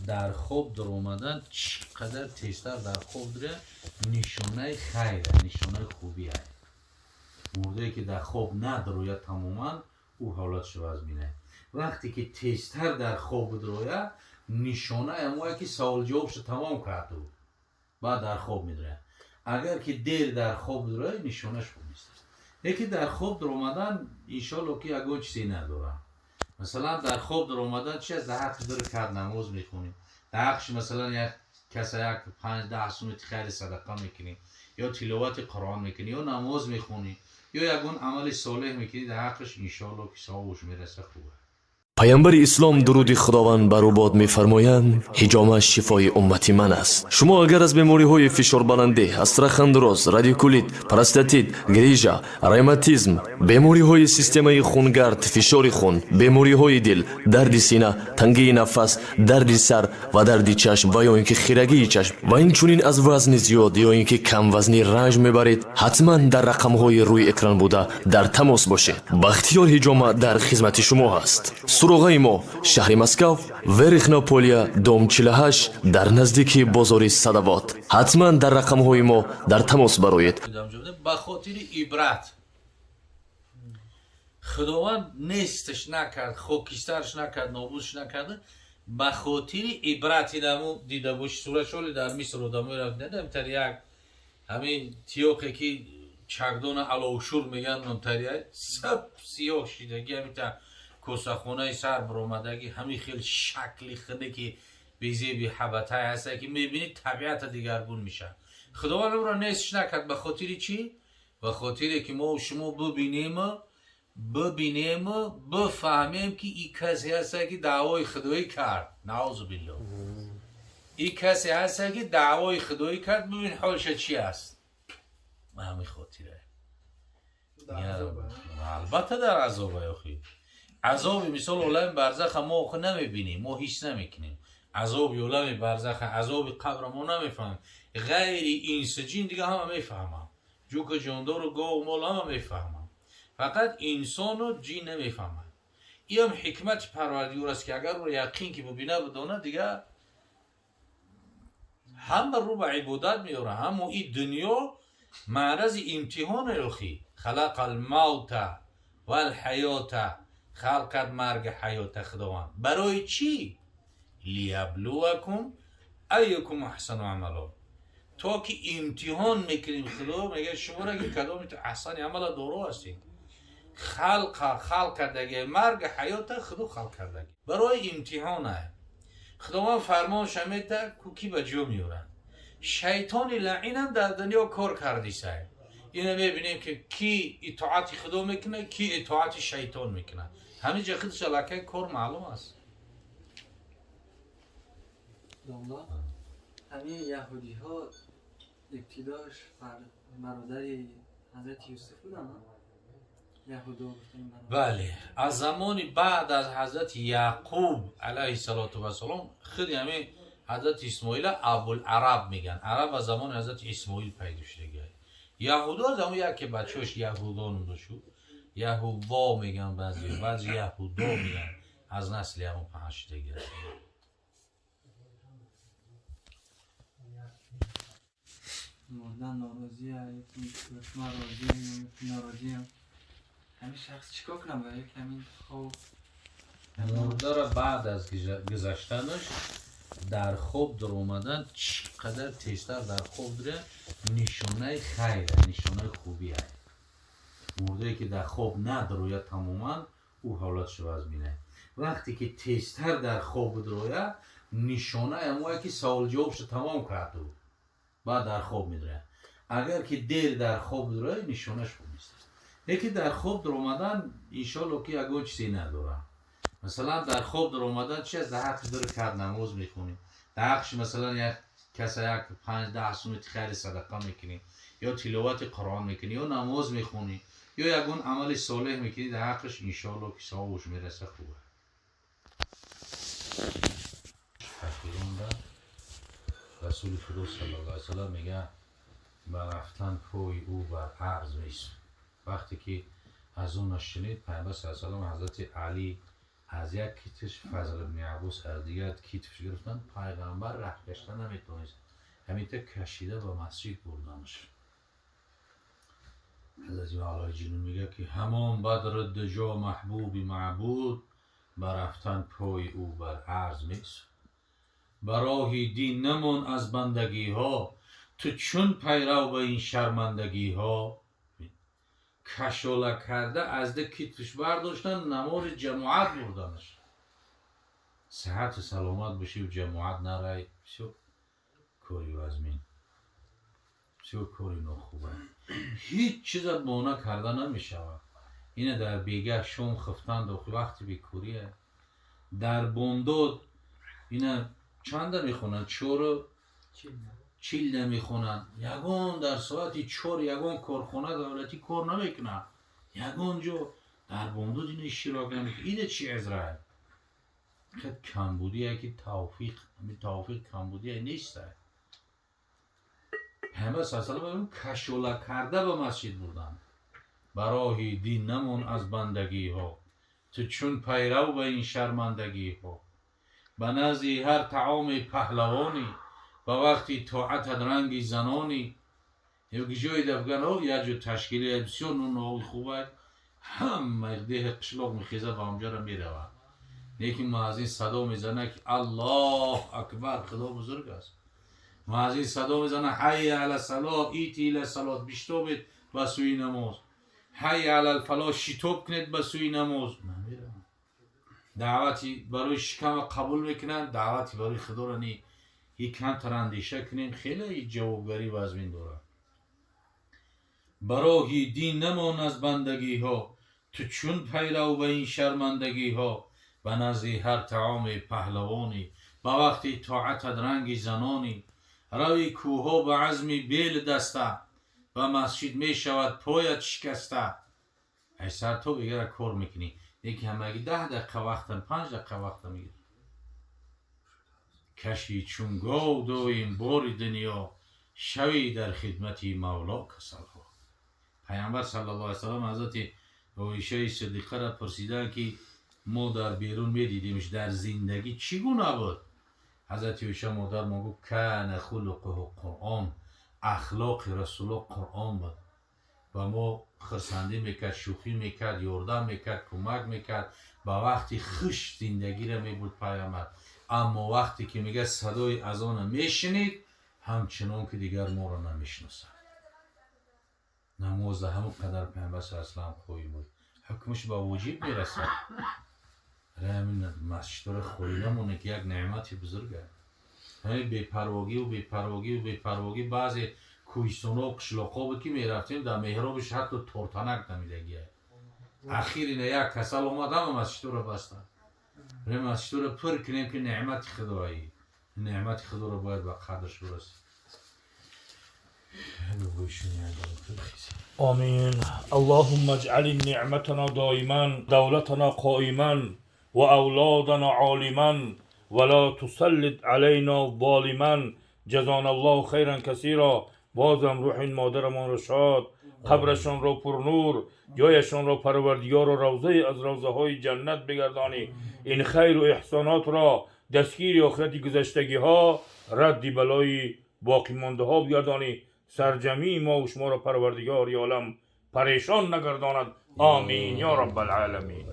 در خواب در اومدن چقدر تیزتر در خواب داره، نشانه خیره، نشانه خوبی هست. مرده که در خواب ندروید تماما او حالتش وز بینه. وقتی که تیزتر در خواب دروید نشانه امویه که سوال جوابش تمام کرده بعد در خواب میدره. اگر که دیر در خواب دروید نشانهش خوب نیست. یکی در خواب در اومدن انشالله که اگه چیزی نداره. مثلا در خواب در اومدن چی از در حقش داره کرد نماز میخونی، در حقش مثلا یک کسی یک 5-10 سومت خیر صدقه میکنی یا تلاوت قرآن میکنی یا نماز میخونی یا یکون عمل صالح میکنی، در حقش انشالله که ثوابش میرسه خوبه. پیامبر اسلام درود خداوند بر او باد می‌فرمایند حجامش شفای امتی من است. شما اگر از بیماری‌های فشار بلنده، استرخوان دراز، رادیکولیت، پروستاتیت، گریژا، روماتیسم، بیماری‌های سیستم خونگرد، فشار خون، بیماری‌های دل، درد سینه، تنگی نفس، درد سر و درد چشم و یا اینکه خیرگی چشم و اینچنین از وزن زیاد یا اینکه کم وزنی رنج میبرید، حتما در رقم‌های روی اکران بوده در تماس باشید. بختیار حجامه در خدمت شما است. سراغ ما شهر مسکو، ورخناپولیا، دام 48 در نزدیکی بازار صدوات. حتما در رقم‌های ما در تماس باشید. به خاطر عبرت خداوند نیستش نکرد، خاکسترش نکرد، نابودش نکرده، به خاطر عبرت اینمو دیده باشی. سوره شولی در مصر و داموی رفت دیدم تر یک همین تیوقی که چگدان علاوشور میگن منتریه سب سیاه شیدگی همین تا کسخونه سر برامدگی همین خیلی شکلی خنده که بیزی بی حبته هسته که میبینید طبیعت دیگرگون میشه. خداوند را نیستش نکرد. به خاطر چی؟ به خاطر که ما و شما ببینیم بفهمیم که این کسی هسته که دعوای خدایی کرد. نعوذ بالله. این کسی هسته که دعوای خدایی کرد، ببین حالش چی است. به همین خاطره البته در عذابه اخی. عذاب مثال عالم برزخ ما آخه نمیبینیم، ما هیچ نمیکنیم. عذاب عالم برزخ، عذاب قبر ما نمیفهمیم. غیر اینس جین دیگه همه میفهمم، جوک جاندار و گاو و مال همه میفهمم، فقط انسان و جین نمیفهمم. این هم حکمت پروردگار است که اگر رو یقین که ببینه بدانه دیگه هم رو به عبادت میاره. هم این دنیا معرض امتحان اخی. خلق الموت و الحیات، خلق کرد مرگ حیات خداوند. برای چی؟ لیبلوکم ایکم احسن عملا. تا که امتحان میکنیم. خدا میگه شما را که کدام احسن عمل دارو هستید. خلق کردگی مرگ حیات خدا خلق کردگی برای امتحانه. خداوند فرمان شمیده کوکی به جا میورن. شیطان لعین هم در دنیا کار کردیسه. اینه میبینیم که کی اطاعت خدا میکنه، کی اطاعت شیطان میکنه. همین جا خودش علاقه کار معلوم است. داملا همین یهودی ها ابتداش برادر حضرت یوسف بودن. بله، از زمانی بعد از حضرت یعقوب علیه السلام خیلی همین حضرت اسماعیل ابوالعرب میگن. عرب از زمان حضرت اسماعیل پیدا شده. یهودا زمان یکی بچه‌اش یهودا نومده شد. یهودا میگن بعضی یهودا میگن. از نسل همون پنجتگی است. مردن ناراضی ناراضی همین شخص چیکار کنم با یک همین خواب مرده را بعد از گذشتنش در خواب در اومدن چقدر تیزتر در خواب داره، نشانه خیره، نشانه خوبی هست. مرده که در خواب ندروید تماما او حالتش وز بینه. وقتی که تیزتر در خواب دروید نشانه امویه که سوال جوابش تمام کرده بعد در خواب میدره. اگر که دیر در خواب دروید نشانهش خوب نیست. یکی در خواب در اومدن انشالله که اگه چیزی نداره. مثلا در خواب در اومدن چی از در حقش داره کرد نماز میخونی، در حقش مثلا یک کسی یک 5-10 سومت خیر صدقه میکنی یا تلاوت قرآن میکنی یا نماز میخونی یا یکون عمل صالح میکنی، در حقش انشالله که ثوابش میرسه خوبه. رسول خدا صلی الله علیه وسلم میگه بر رفتن پای او بر عرض میشه. وقتی که از اون شنید پیامبر صلی الله علیه و حضرت علی از یک کیتش فضل ابن عباس از دیگر کیتش گرفتن پیغمبر ره گشتن نمیتونست همیته کشیده به مسجد بردنش. حضرت علی جنو میگه که همان بدر دجا محبوب معبود برفتن پای او بر عرض میسود. براهی دین نمون از بندگی ها تو چون پیرو به این شرمندگی ها. کشاله کرده از ده کتفش برداشتن نماز جماعت بردنش. صحت و سلامت بشی و جماعت نرای بسیار کاری وزمین بسیار کاری نخوبه. هیچ چیز مانع کرده نمیشود. اینه در بیگه شوم خفتند و وقتی بیکوریه در بندود اینه چند میخونن چور چیل نمیخونن یگون در ساعتی چور یگون کارخونه دولتی کار نمیکنن یگون جو در بندود اینه اشتراک نمیکنن. اینه چی ازرائیل خیلی کمبودیه که توفیق کمبودیه نیسته. همه سلسله اون کشوله کرده به مسجد بودن. براهی دین نمون از بندگی ها تو چون پیرو به این شرمندگی ها. به نزی هر طعام پهلوانی با وقتی طاعت رنگی زنانی. یک جای دفگن ها یک جو تشکیلی بسیار نون خوبه همه ده قشلاق میخیزه و همجا را میروه. لیکن معزین صدا میزنه که الله اکبر خدا بزرگ است. معزین صدا میزنه حی علی الصلاة ایتی الی الصلاة بیشتو بید به سوی نماز. حی علی الفلاح شتاب کنید به سوی نماز. نمیرم. دعوتی برای شکم قبول میکنن دعوتی برای خدا را نی یکم تراندیشه کنین خیلی جوابگری وزمین داره. براهی دین نمان از بندگی ها تو چون پیرو به این شرمندگی ها. به نزی هر طعام پهلوانی با وقتی طاعت رنگی زنانی. روی کوها به عزمی بیل دسته و مسجد می شود پایت شکسته. ای سر تو بگره کار میکنی یکی همه 10 دقیقه وقتم 5 دقیقه وقتم میگیر کشی چون گاو دویم بار دنیا شوی در خدمتی مولا کسلها. پیامبر صلی الله علیه وسلم حضرت عایشه صدیقه را پرسیدن که ما در بیرون میدیدیمش در زندگی چگونه بود. حضرت عایشه مادر ما گفت کان خلقه قرآن اخلاق رسول الله قرآن بود و ما خرسندی میکرد شوخی میکرد یاردن میکرد کمک میکرد با وقتی خوش زندگی را میبود پیامبر. اما وقتی که میگه صدای اذان میشنید همچنان که دیگر ما را نمیشناسد. نماز همون قدر پیامبر صلی الله علیه و خوبی بود حکمش با وجیب میرسد. همین مسجد را خوری نمونه که یک نعمت بزرگه. همین بی‌پرواگی بعضی کوهستانا و قشلاق‌ها بود که میرفتیم در محرابش حتی تورتنک نمیدگیه. اخیر اینه یک کسل آمد همه مسجد را بستن. مسجد را پر کنیم که نعمت خدایی نعمت خدا را باید به قدرش برسیم. آمين. اللهم اجعل نعمتنا دائما دولتنا قائما وأولادنا عالما ولا تسلط علينا ظالما. جزانا الله خيرا كثيرا. بازم روح مادرمان را شاد قبرشان را پر نور جایشان را پروردگار و روضه از روضه های جنت بگردانی. این خیر و احسانات را دستگیر آخرت گذشتگی ها رد بلای باقی مانده ها بگردانی. سرجمی ما و شما را پروردگار عالم پریشان نگرداند. آمین یا رب العالمین.